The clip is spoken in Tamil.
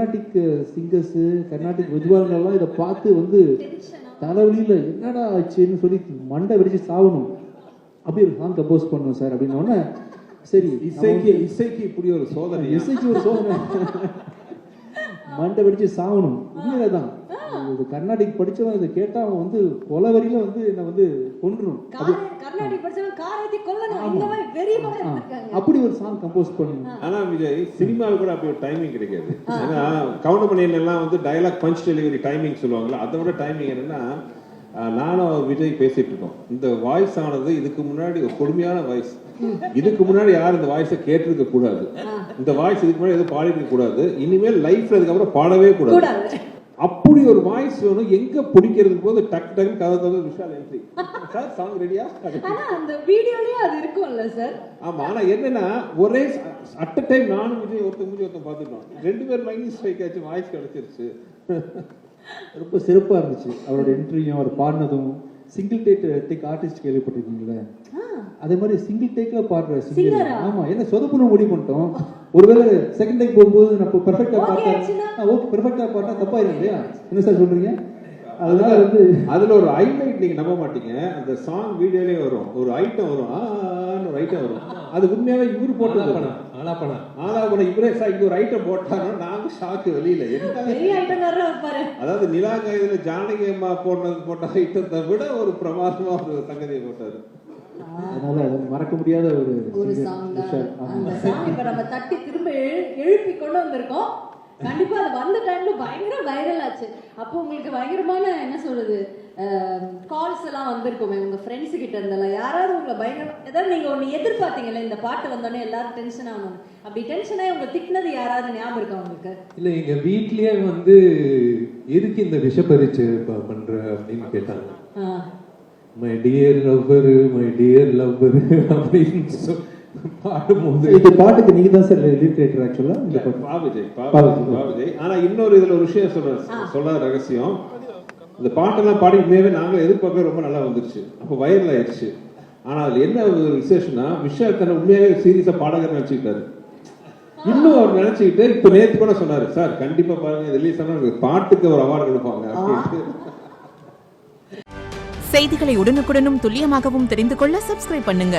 கர்நாடிக் சிங்கர்ஸ் கர்நாடிக் வித்வான்கள்லாம் இதை பார்த்து வந்து தலைவலியில் என்னடா ஆச்சுன்னு சொல்லி மண்டை வெடிச்சு சாகணும். அப்படி ஒரு சாங் கம்போஸ் பண்ணோம் சார் அப்படின்னோடனே சரி இசைக்கு இப்படி ஒரு சோதனை, இசைக்கு ஒரு சோதனை, மண்டை வெடிச்சு சாகணும். உண்மையிலதான் இது கர்நாடிக் படிச்சவன் இதை கேட்டா அவன் வந்து கொலவரியில வந்து என்ன வந்து கொன்றும். அப்படி ஒரு சாங் கம்போஸ் பண்ணணும். ஆனா விஜய் சினிமாவில் கூட அப்படி ஒரு டைமிங் கிடைக்காது. ஏன்னா கவுண்டமணியில எல்லாம் வந்து டயலாக் பஞ்ச் டெலிவரி டைமிங் சொல்லுவாங்கல்ல, அதை விட டைமிங் என்னன்னா நானும் விஜய் பேசிட்டு இருக்கோம். இந்த வாய்ஸ் ஆனது இதுக்கு முன்னாடி ஒரு கொடுமையான வாய்ஸ். இதுக்கு முன்னாடி யாரும் இந்த வாய்ஸை கேட்டிருக்க கூடாது. இந்த வாய்ஸ் இதுக்கு முன்னாடி எதுவும் பாடி இருக்க கூடாது. இனிமேல் லைஃப்ல அதுக்கப்புறம் பாடவே கூடாது. அப்படி ஒரு வாய்ஸ் வேணும். எங்க பிடிக்கிறதுக்கு போது டக் டக் கதை விஷால் என்ட்ரி சார் சாங் ரெடியா? ஆனா அந்த வீடியோலயே அது இருக்கும்ல சார். ஆமா, ஆனா என்னன்னா ஒரே அட் டைம் நானும் விஜய் ஒருத்தன் பார்த்துட்டோம். 2 பேர் மைண்ட் ஸ்ட்ரைக் ஆச்சு, வாய்ஸ் கிடைச்சிருச்சு. ரொம்ப சிறப்பா இருந்துச்சு அவரோட என்ட்ரியும் அவர் பாடினதும். சிங்கிள் டேக் ஆர்டிஸ்ட் கேள்விப்பட்டிருக்கீங்களா? அதே மாதிரி சிங்கிள் டேக்ல பாடுற சிங்கர். ஆமா, என்ன சொதப்புன்னு முடிவு பண்ணிட்டோம். ஒருவேளை செகண்ட் டேக் போகும்போது நம்ம பெர்ஃபெக்ட்டா பாட்டா ஓகே பெர்ஃபெக்ட்டா பாட்டா தப்பா இருக்கு இல்லையா? என்ன சார் சொல்றீங்க? அதனால வந்து அதுல ஒரு ஹைலைட் நீங்க நம்ப மாட்டீங்க. அந்த சாங் வீடியோலயே வரும் ஒரு ஐட்டம் வரும், ஒரு ஐட்டம் வரும். அது உண்மையாவே இவரு போட்டு ஆலாபணம் இவரே சார் இங்க ஒரு ஐட்டம் போட்டாரோ நாங்க ஷாக்கு வெளியில. அதாவது நிலா கைதுல ஜானகி அம்மா போட்ட ஐட்டத்தை விட ஒரு பிரமாதமா ஒரு சங்கதியை போட்டாரு. அதனால மறக்க முடியாத ஒரு சாங் தான் அந்த சாங். இப்ப நம்ம தட்டி திரும்ப எழுப்பி கொண்டு வந்திருக்கோம். கண்டிப்பா அது வந்த டைம்ல பயங்கர வைரல் ஆச்சு. அப்போ உங்களுக்கு பயங்கரமான என்ன சொல்றது கால்ஸ் எல்லாம் வந்திருக்குமே உங்க ஃப்ரெண்ட்ஸ் கிட்ட இருந்தெல்லாம். யாராவது உங்களை பயங்கர ஏதாவது நீங்க ஒண்ணு எதிர்பார்த்தீங்கல்ல, இந்த பாட்டு வந்தோடனே எல்லாரும் டென்ஷன் ஆகணும், அப்படி டென்ஷன் ஆகி உங்களை திட்டினது யாராவது ஞாபகம் இருக்கா உங்களுக்கு? இல்ல எங்க வீட்லயே வந்து எதுக்கு இந்த விஷப்பரிச்சு பண்ற அப்படின்னு கேட்டாங்க. மை டியர் லவ்வர் அப்படின்னு பாடும்போது இந்த பாட்டுக்கு நீங்க தான் சார் லிரிக் ஆக்சுவலா விஜய். ஆனா இன்னொரு இதுல ஒரு விஷயம் சொல்ற ரகசியம், இந்த பாட்டெல்லாம் பாடி உண்மையாவே நாங்களும் எதிர்பார்க்க ரொம்ப நல்லா வந்துருச்சு. அப்போ வைரல் ஆயிடுச்சு. ஆனா அதுல என்ன ஒரு விசேஷம்னா விஷயம் தன்னை உண்மையாவே சீரியஸா பாடகர் நினைச்சுக்கிட்டாரு. இன்னும் அவர் நினைச்சுக்கிட்டு இப்ப நேற்று கூட சொன்னாரு, சார் கண்டிப்பா பாருங்க ரிலீஸ் ஆனா பாட்டுக்கு ஒரு அவார்டு கொடுப்பாங்க அப்படின்ட்டு. செய்திகளை உடனுக்குடனும் துல்லியமாகவும் தெரிந்து கொள்ள சப்ஸ்கிரைப் பண்ணுங்க.